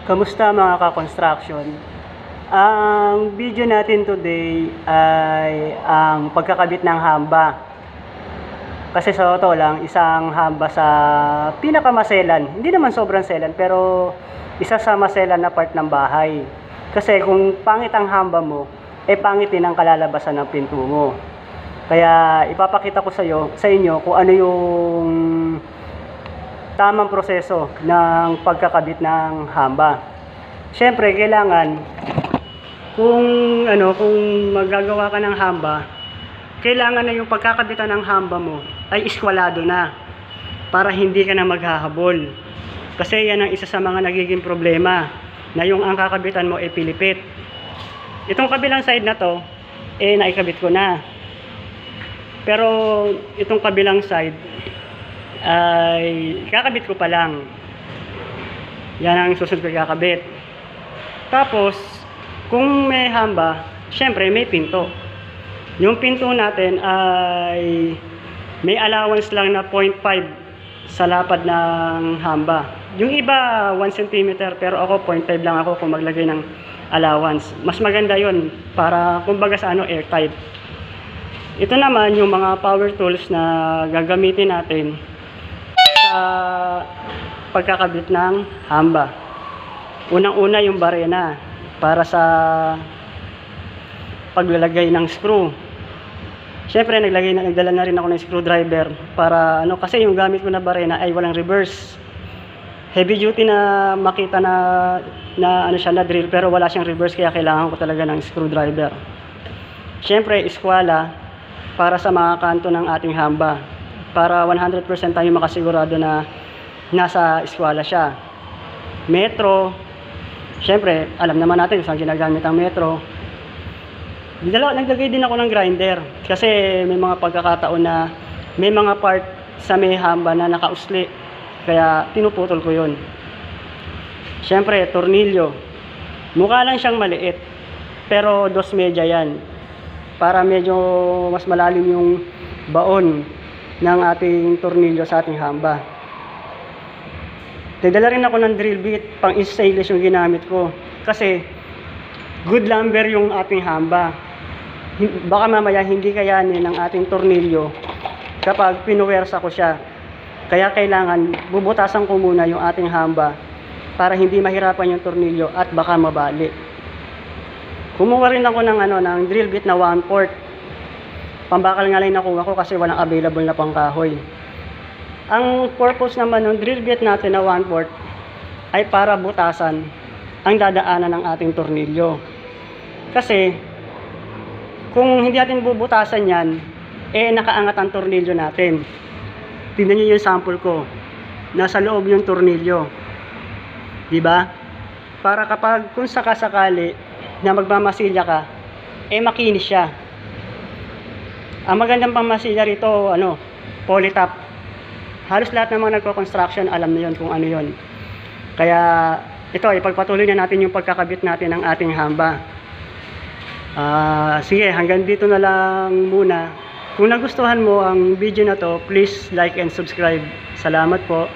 Kamusta mga ka-construction? Ang video natin today ay ang pagkakabit ng hamba. Kasi sa totoo lang, isang hamba sa pinakamaselan. Hindi naman sobrang selan, pero isa sa maselan na part ng bahay. Kasi kung pangit ang hamba mo, pangit din ang kalalabasan ng pinto mo. Kaya ipapakita ko sa inyo kung ano yung tamang proseso ng pagkakabit ng hamba. Siyempre, kailangan kung magagawa ka ng hamba, kailangan na yung pagkakabitan ng hamba mo ay iskwalado na para hindi ka na maghahabol. Kasi yan ang isa sa mga nagiging problema, na yung ang kakabitan mo pilipit. Itong kabilang side na to, naikabit ko na. Pero itong kabilang side ay kakabit ko pa lang. Yan ang susunod ko kakabit. Tapos kung may hamba, syempre may pinto. Yung pinto natin ay may allowance lang na 0.5 sa lapad ng hamba. Yung iba 1 cm, pero ako 0.5 lang ako kung maglagay ng allowance. Mas maganda yon para kumbaga sa airtight. Ito naman yung mga power tools na gagamitin natin sa pagkakabit ng hamba. Unang-una yung barena para sa paglalagay ng screw. Siyempre nagdala na rin ako ng screwdriver para kasi yung gamit ko na barena ay walang reverse. Heavy duty na makita na drill, pero wala siyang reverse, kaya kailangan ko talaga ng screwdriver. Siyempre eskwala para sa mga kanto ng ating hamba, para 100% tayo makasigurado na nasa eskwala siya. Metro, siyempre alam naman natin saan ginagamit ang metro. Naglagay din ako ng grinder kasi may mga pagkakataon na may mga part sa may hamba na nakausli, kaya pinuputol ko yun. Siyempre tornilyo, mukha lang siyang maliit pero 2 media yan, para medyo mas malalim yung baon ng ating tornilyo sa ating hamba. Nagdala rin ako ng drill bit, pang stainless yung ginamit ko kasi good lumber yung ating hamba. Baka mamaya hindi kayanin ng ating tornilyo kapag pinuwersa ko siya. Kaya kailangan bubutasan ko muna yung ating hamba para hindi mahirapan yung tornilyo at baka mabali. Kumuha rin ako ng drill bit na 1/4. Pambakal nga lang nakuha ko kasi walang available na pangkahoy. Ang purpose naman ng drill bit natin na 1/4 ay para butasan ang dadaanan ng ating tornilyo. Kasi kung hindi natin bubutasan yan, nakaangat ang tornilyo natin. Tingnan niyo yung sample ko. Nasa loob yung tornilyo. Diba? Para kapag kung sakasakali na magmamasilya ka, makinis siya. Ang magandang pamasilya rito, polytop. Halos lahat ng mga nagko-construction alam na yon kung ano yon. Kaya ito, ipagpatuloy na natin yung pagkakabit natin ng ating hamba. Sige, hanggang dito na lang muna. Kung nagustuhan mo ang video na to, please like and subscribe. Salamat po.